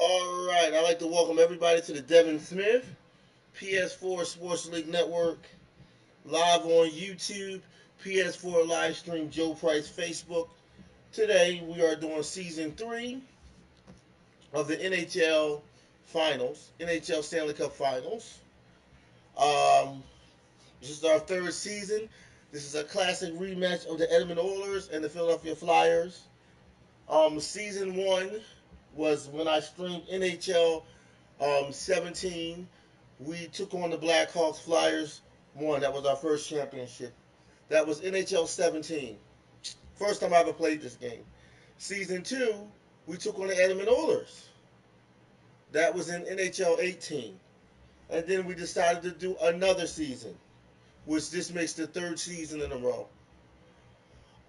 All right, I'd like to welcome everybody to the Devin Smith PS4 Sports League Network, live on YouTube, PS4 live stream, Joe Price Facebook. Today we are doing season 3 of the NHL Finals, NHL Stanley Cup Finals. Um, this is our third season. This is a classic rematch of the Edmonton Oilers and the Philadelphia Flyers. Season 1 was when I streamed NHL 17. We took on the Blackhawks. Flyers won. That was our first championship. That was NHL 17. First time I ever played this game. Season 2, we took on the Edmonton Oilers. That was in NHL 18. And then we decided to do another season, which this makes the third season in a row.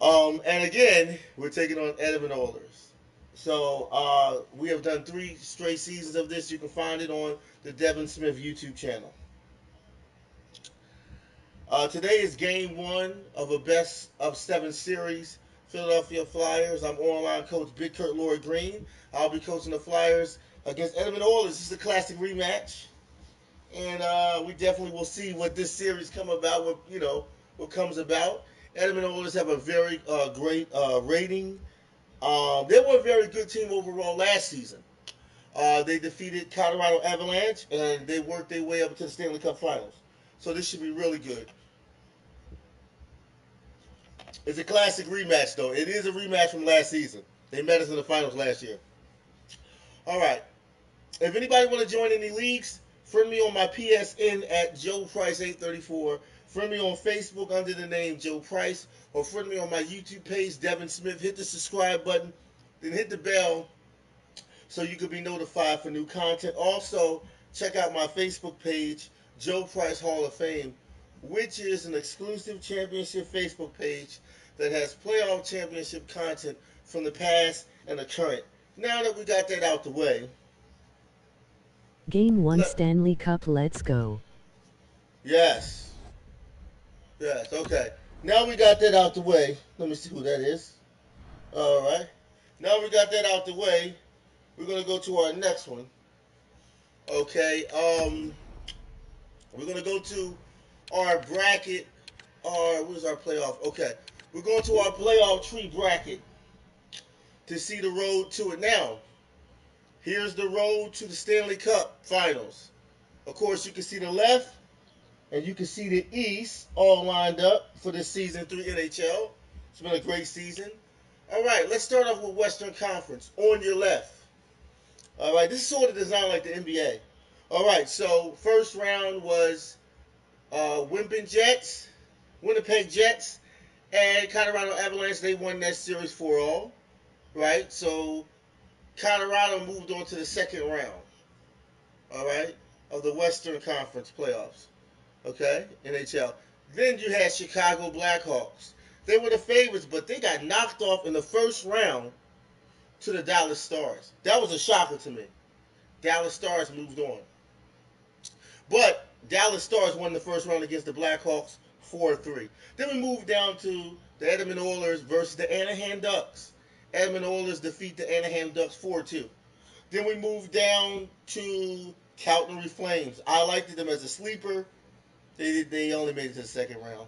And again, we're taking on Edmonton Oilers. So we have done 3 straight seasons of this. You can find it on the Devin Smith YouTube channel. Today is game 1 of a best of 7 series. Philadelphia Flyers. I'm online coach Big Kurt Lloyd Green. I'll be coaching the Flyers against Edmonton Oilers. This is a classic rematch, and we definitely will see what this series come about. What comes about. Edmonton Oilers have a very great rating. They were a very good team overall last season. They defeated Colorado Avalanche, and they worked their way up to the Stanley Cup Finals. So this should be really good. It's a classic rematch, though. It is a rematch from last season. They met us in the finals last year. All right. If anybody want to join any leagues, friend me on my PSN at Joe Price 834. Friend me on Facebook under the name Joe Price, or friend me on my YouTube page, Devin Smith. Hit the subscribe button, then hit the bell so you can be notified for new content. Also, check out my Facebook page, Joe Price Hall of Fame, which is an exclusive championship Facebook page that has playoff championship content from the past and the current. Now that we got that out the way. Game 1 Stanley Cup, let's go. Yes. Yes, okay. Now we got that out the way. Let me see who that is. All right. Now we got that out the way. We're going to go to our next one. Okay. We're going to go to our bracket. Where's our playoff? Okay. We're going to our playoff tree bracket to see the road to it. Now, here's the road to the Stanley Cup Finals. Of course, you can see the left and you can see the east all lined up for this season 3 NHL. It's been a great season. All right, let's start off with Western Conference on your left. All right, this is sort of designed like the NBA. All right, so first round was Winnipeg Jets, and Colorado Avalanche. They won that series 4-all, right? So Colorado moved on to the second round, all right, of the Western Conference playoffs, okay, NHL. Then you had Chicago Blackhawks. They were the favorites, but they got knocked off in the first round to the Dallas Stars. That was a shocker to me. Dallas Stars moved on. But Dallas Stars won the first round against the Blackhawks 4-3. Then we moved down to the Edmonton Oilers versus the Anaheim Ducks. Edmonton Oilers defeat the Anaheim Ducks 4-2. Then we moved down to Calgary Flames. I liked them as a sleeper. They only made it to the second round.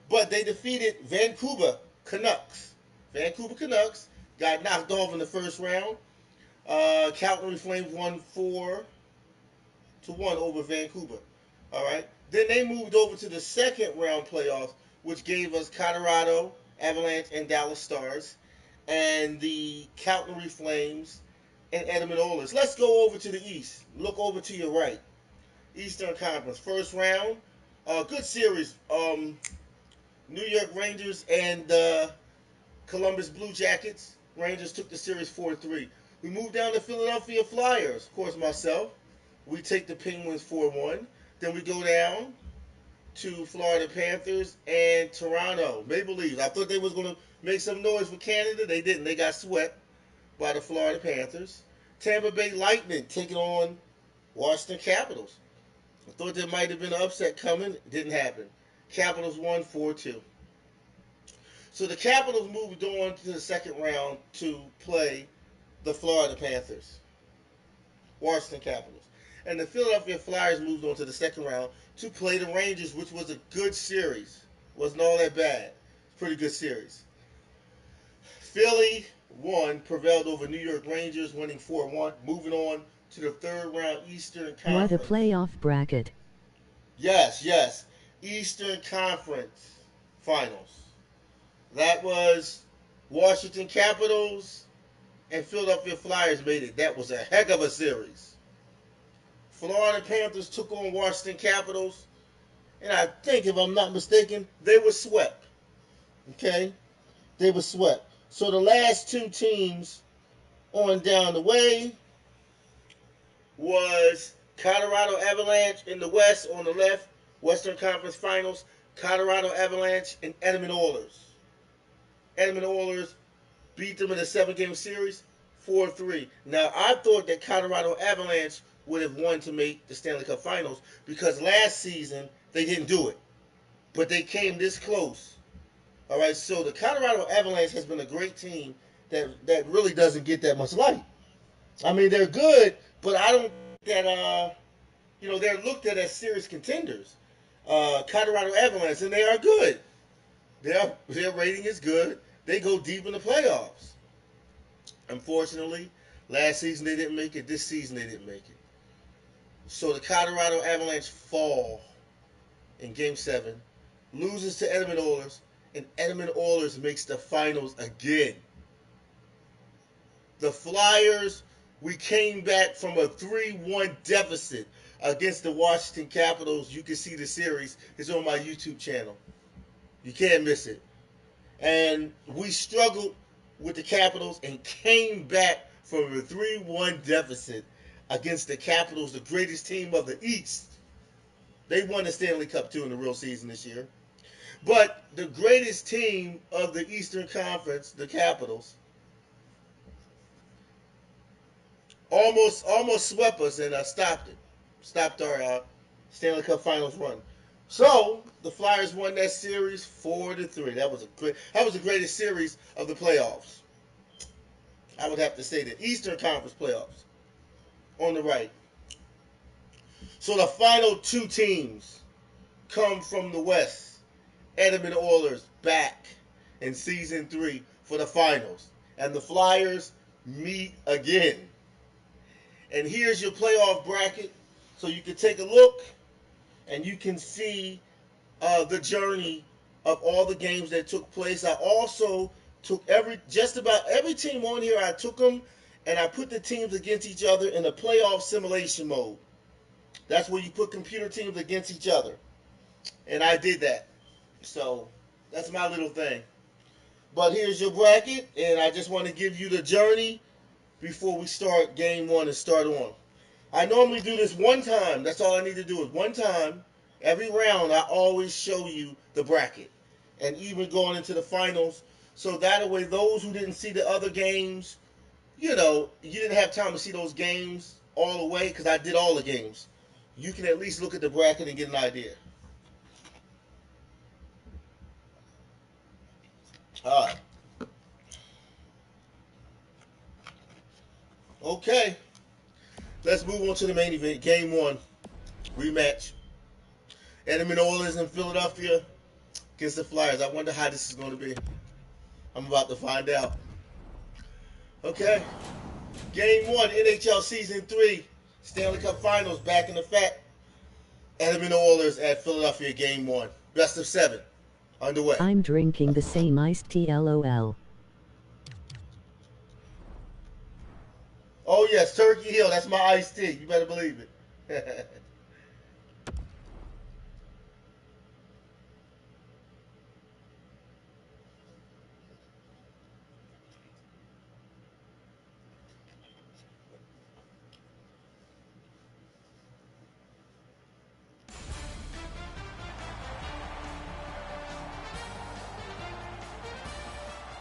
But they defeated Vancouver Canucks. Vancouver Canucks got knocked off in the first round. Calgary Flames won 4-1 over Vancouver. All right. Then they moved over to the second round playoffs, which gave us Colorado Avalanche and Dallas Stars, and the Calgary Flames and Edmonton Oilers. Let's go over to the east. Look over to your right. Eastern Conference. First round. Good series. New York Rangers and Columbus Blue Jackets. Rangers took the series 4-3. We moved down to Philadelphia Flyers. Of course, myself. We take the Penguins 4-1. Then we go down to Florida Panthers and Toronto Maple Leafs. I thought they was going to make some noise for Canada. They didn't. They got swept by the Florida Panthers. Tampa Bay Lightning taking on Washington Capitals. I thought there might have been an upset coming. It didn't happen. Capitals won 4-2. So the Capitals moved on to the second round to play the Florida Panthers. Washington Capitals. And the Philadelphia Flyers moved on to the second round to play the Rangers, which was a good series. Wasn't all that bad. Pretty good series. Philly won, prevailed over New York Rangers, winning 4-1. Moving on to the third round Eastern Conference. What a playoff bracket. Yes, Eastern Conference Finals. That was Washington Capitals and Philadelphia Flyers made it. That was a heck of a series. Florida Panthers took on Washington Capitals, and I think, if I'm not mistaken, they were swept. Okay? They were swept. So the last two teams on down the way was Colorado Avalanche in the West on the left, Western Conference Finals, Colorado Avalanche and Edmonton Oilers. Edmonton Oilers beat them in a 7-game series, 4-3. Now, I thought that Colorado Avalanche would have won to make the Stanley Cup Finals because last season they didn't do it. But they came this close. All right, so the Colorado Avalanche has been a great team that really doesn't get that much light. I mean, they're good, but I don't think that, they're looked at as serious contenders. Colorado Avalanche, and they are good. Their rating is good. They go deep in the playoffs. Unfortunately, last season they didn't make it. This season they didn't make it. So the Colorado Avalanche fall in Game 7, loses to Edmonton Oilers, and Edmonton Oilers makes the finals again. The Flyers, we came back from a 3-1 deficit against the Washington Capitals. You can see the series. It's on my YouTube channel. You can't miss it. And we struggled with the Capitals and came back from a 3-1 deficit against the Capitals, the greatest team of the East. They won the Stanley Cup too in the real season this year. But the greatest team of the Eastern Conference, the Capitals, almost swept us and stopped it. Stopped our Stanley Cup Finals run. So the Flyers won that series 4-3. That was the greatest series of the playoffs. I would have to say the Eastern Conference playoffs. On the right. So the final two teams come from the West. Edmonton Oilers back in season 3 for the finals. And the Flyers meet again. And here's your playoff bracket. So you can take a look and you can see the journey of all the games that took place. I also took just about every team on here. I took them and I put the teams against each other in a playoff simulation mode. That's where you put computer teams against each other. And I did that. So that's my little thing. But here's your bracket, and I just want to give you the journey before we start game 1 and start on. I normally do this one time. That's all I need to do is one time. Every round, I always show you the bracket. And even going into the finals. So that way, those who didn't see the other games, you didn't have time to see those games all the way because I did all the games. You can at least look at the bracket and get an idea. All right. Okay. Let's move on to the main event. Game 1. Rematch. Edmonton Oilers in Philadelphia against the Flyers. I wonder how this is going to be. I'm about to find out. Okay. Game 1, NHL Season 3. Stanley Cup Finals back in effect. Edmonton Oilers at Philadelphia Game 1. Best of 7. Underway. I'm drinking the same iced tea, LOL. Oh yes, Turkey Hill. That's my iced tea. You better believe it.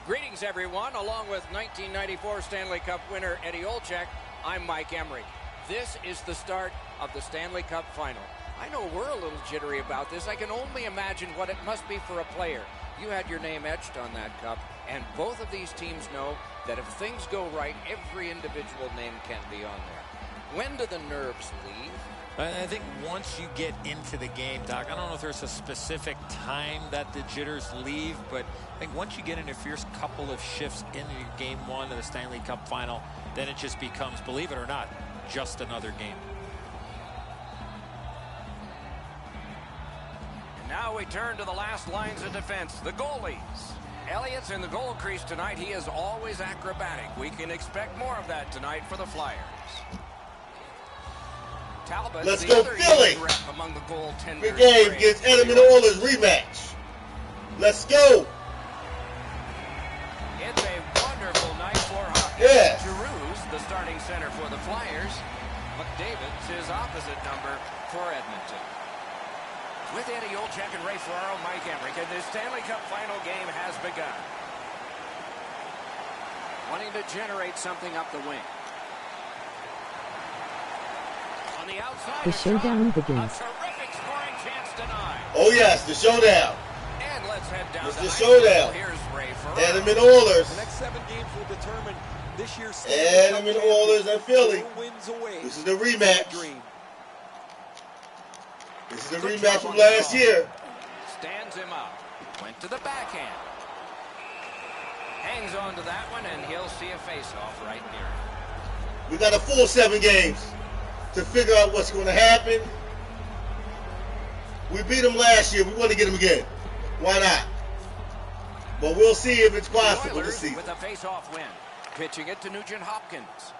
Greetings, everyone. Along with 1994 Stanley Cup winner Eddie Olczyk, I'm Mike Emrick. This is the start of the Stanley Cup Final. I know we're a little jittery about this. I can only imagine what it must be for a player. You had your name etched on that cup, and both of these teams know that if things go right, every individual name can be on there. When do the nerves leave? I think once you get into the game, Doc, I don't know if there's a specific time that the jitters leave, but I think once you get in your first couple of shifts into Game 1 of the Stanley Cup Final, then it just becomes, believe it or not, just another game. And now we turn to the last lines of defense, the goalies. Elliott's in the goal crease tonight. He is always acrobatic. We can expect more of that tonight for the Flyers. Talbot, Let's go Philly! Among the goaltenders. Big game against Edmonton Oilers rematch. Let's go! It's a wonderful night for hockey. Yes. Giroux's the starting center for the Flyers. McDavid's his opposite number for Edmonton. With Eddie Olczyk and Ray Ferraro, Mike Emrick, and the Stanley Cup final game has begun. Wanting to generate something up the wing. On the outside, The showdown begins. A terrific scoring chance denied. Oh yes, the showdown. And let's head down It's to the ice. showdown. Here's Ray Ferraro. Edmonton Oilers. The next 7 games will determine this year's Edmonton Oilers and Philly. wins away. This is the rematch. Dream. This is the rematch from last year. Stands him up. Went to the backhand. Hangs on to that one, and he'll see a face-off right near him. We got a full 7 games to figure out what's going to happen. We beat them last year. We want to get them again. Why not? But we'll see if it's possible this season. With a face-off win. Pitching it to Nugent Hopkins.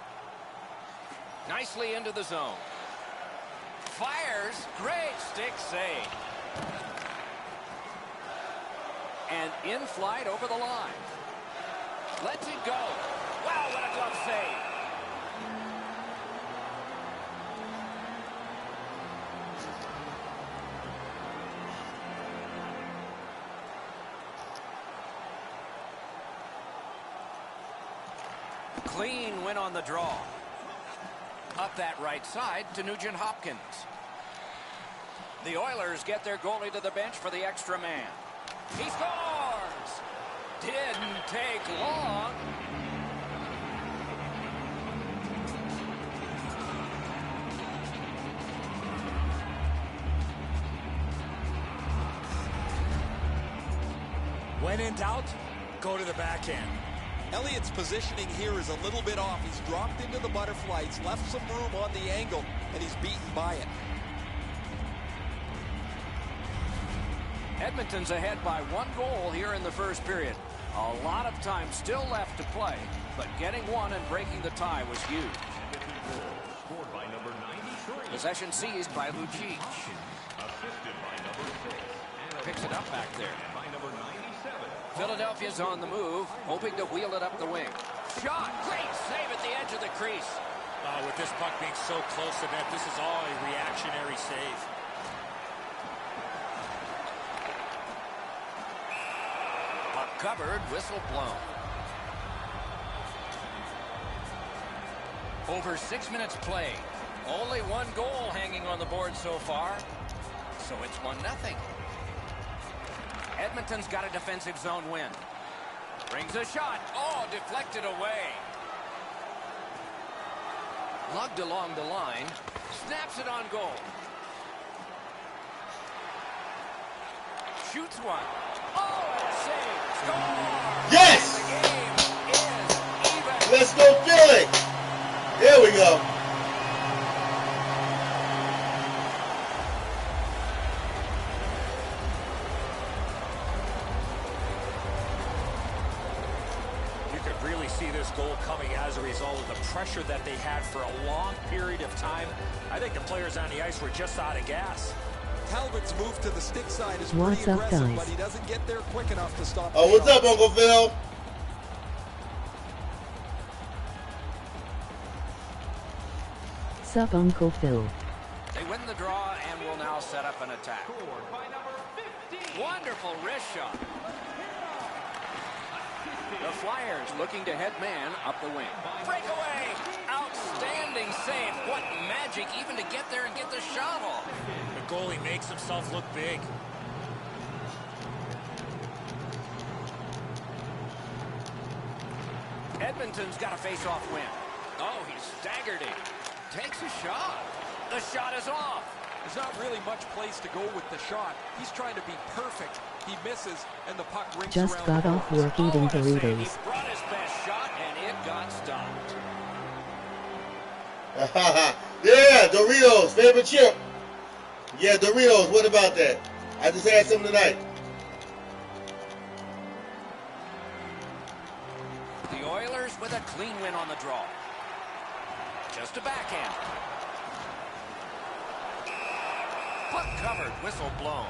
Nicely into the zone. Fires. Great stick save. And in flight over the line. Lets it go. Wow, what a glove save. Clean win on the draw. Up that right side to Nugent Hopkins. The Oilers get their goalie to the bench for the extra man. He scores! Didn't take long. When in doubt, go to the backhand. Elliott's positioning here is a little bit off. He's dropped into the butterflies, left some room on the angle, and he's beaten by it. Edmonton's ahead by 1 goal here in the first period. A lot of time still left to play, but getting one and breaking the tie was huge. Possession seized by Lucic. Picks it up back there. Philadelphia's on the move, hoping to wheel it up the wing. Shot! Great save at the edge of the crease. With this puck being so close to net, this is all a reactionary save. Puck covered, whistle blown. Over 6 minutes played. Only 1 goal hanging on the board so far. So it's 1-0. Edmonton's got a defensive zone win. Brings a shot. Oh, deflected away. Lugged along the line. Snaps it on goal. Shoots one. Oh, and a save. Score! Yes! The game is even. Let's go Philly! There we go. Really see this goal coming as a result of the pressure that they had for a long period of time. I think the players on the ice were just out of gas. Talbot's move to the stick side is What's pretty up, aggressive, guys? but he doesn't get there quick enough to stop the Oh, what's shot. up, Uncle Phil? Sup, Uncle Phil. They win the draw and will now set up an attack. Wonderful wrist shot. The Flyers looking to head man up the wing. Breakaway! Outstanding save. What magic even to get there and get the shot off. The goalie makes himself look big. Edmonton's got a face-off win. Oh, he staggered it. Takes a shot. The shot is off. There's not really much place to go with the shot. He's trying to be perfect. He misses, and the puck rings Just around got the off boards. work eating Oh, and a save. burritos. He brought his best shot, and it got stopped. Yeah, Doritos, favorite chip. Yeah, Doritos, what about that? I just had some tonight. with a clean win on the draw. Just a backhand. Puck covered, whistle blown.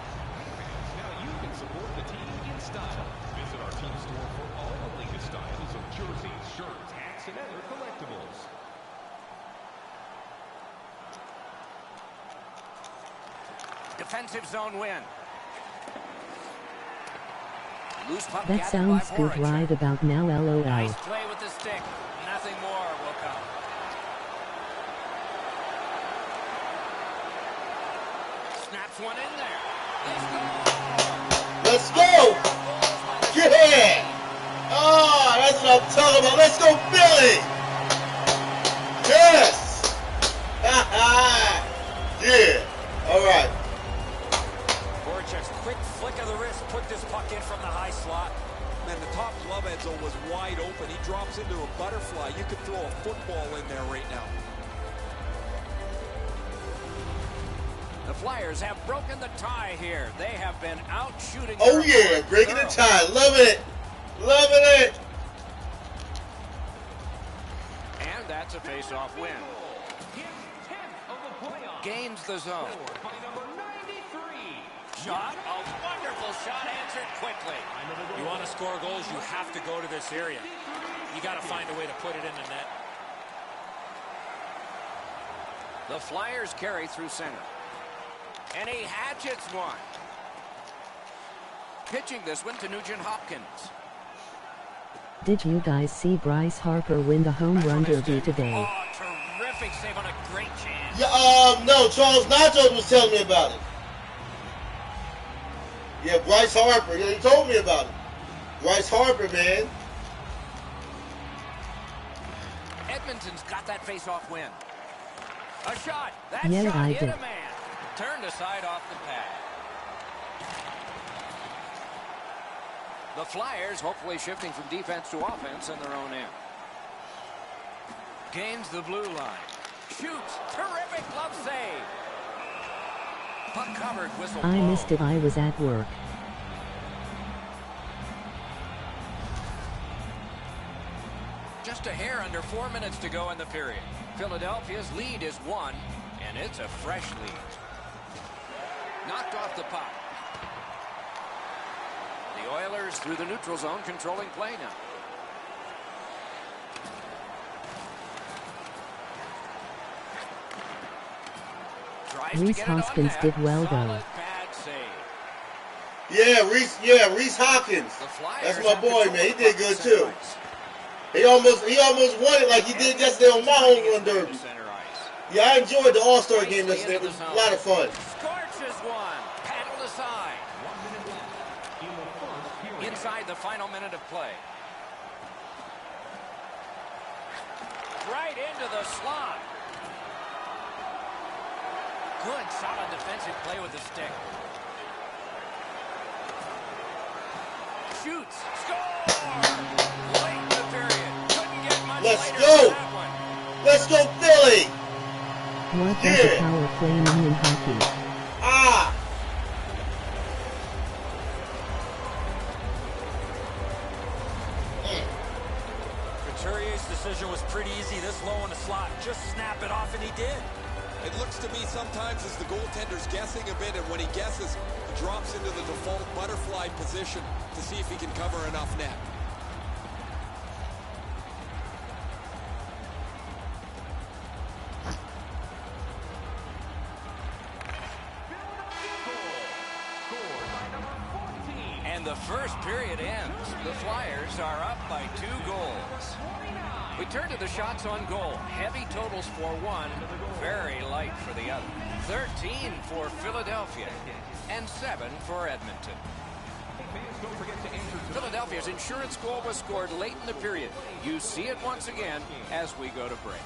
Now you can support the team in style. Visit our team store for all the latest styles of jerseys, shirts, hats, and other collectibles. Defensive zone win. Loose puck That gathered by sounds good Voracek. right about now, lol. Nice play with the stick. Nothing more will come. Snaps one in there. Let's go! Yeah! Oh, that's what I'm talking about. Let's go, Philly! Yes! Yeah! All right. Voracek's quick flick of the wrist put this puck in from the high slot. Man, the top glove end zone was wide open. He drops into a butterfly. You could throw a football in there right now. The Flyers have broken the tie here. They have been out shooting. Oh, their yeah. opponent Breaking the thoroughly. tie. Loving it. Loving it. And that's a face-off win. Gains the zone. Shot, a wonderful shot, answered quickly. You want to score goals, you have to go to this area. You got to find a way to put it in the net. The Flyers carry through center. And he hatchets one. Pitching this one to Nugent Hopkins. Did you guys see Bryce Harper win the home run derby today? Oh, terrific save on a great chance. Yeah, no, Charles Nachos was telling me about it. Yeah, Bryce Harper. Yeah, he told me about it. Bryce Harper, man. Edmonton's got that face-off win. A shot. That Yeah, shot I hit did. a man. Turned aside off the pad. The Flyers hopefully shifting from defense to offense in their own end. Gains the blue line. Shoots. Terrific glove save. Puck covered, whistle I blown. missed it. I was at work. Just a hair under 4 minutes to go in the period. Philadelphia's lead is 1, and it's a fresh lead. Knocked off the puck. The Oilers through the neutral zone, controlling play now. Tries to Reese get it on Hoskins net. did well, Solid though. pad save. Reese Hopkins. The Flyers That's my have boy, control man. He of the did puck good at center too. ice. He almost won it like he did yesterday on my home run derby. Center ice. Yeah, I enjoyed the All-Star game yesterday. It was a lot of fun. Scorches one. Paddled aside. Inside the final minute of play. Right into the slot. Good, solid defensive play with the stick. Shoots. Score! Late in the period. Couldn't get much Let's later go. than that one. Let's go, Philly! What does Yeah. a power play mean in hockey? Ah! Couturier's decision was pretty easy this low in the slot. Just snap it off, and he did. It looks to me sometimes as the goaltender's guessing a bit, and when he guesses, he drops into the default butterfly position to see if he can cover enough net. And the first period ends. The Flyers are up by 2 goals. We turn to the shots on goal. Heavy totals for one, very light for the other. 13 for Philadelphia and 7 for Edmonton. Philadelphia's insurance goal was scored late in the period. You see it once again as we go to break.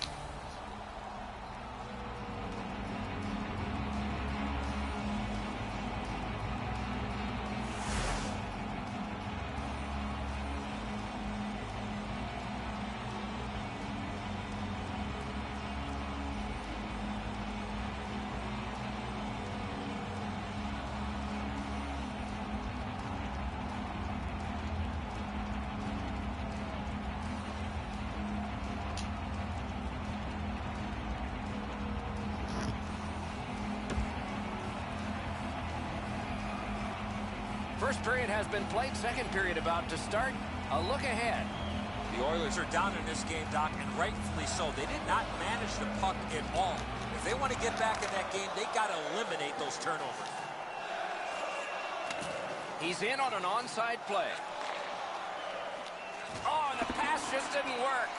First period has been played. Second period about to start. A look ahead. The Oilers are down in this game, Doc, and rightfully so. They did not manage the puck at all. If they want to get back in that game, they got to eliminate those turnovers. He's in on an onside play. Oh, and the pass just didn't work.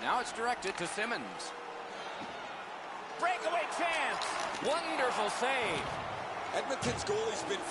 Now it's directed to Simmons. Breakaway chance. Wonderful save. Edmonton's goalie's been fantastic.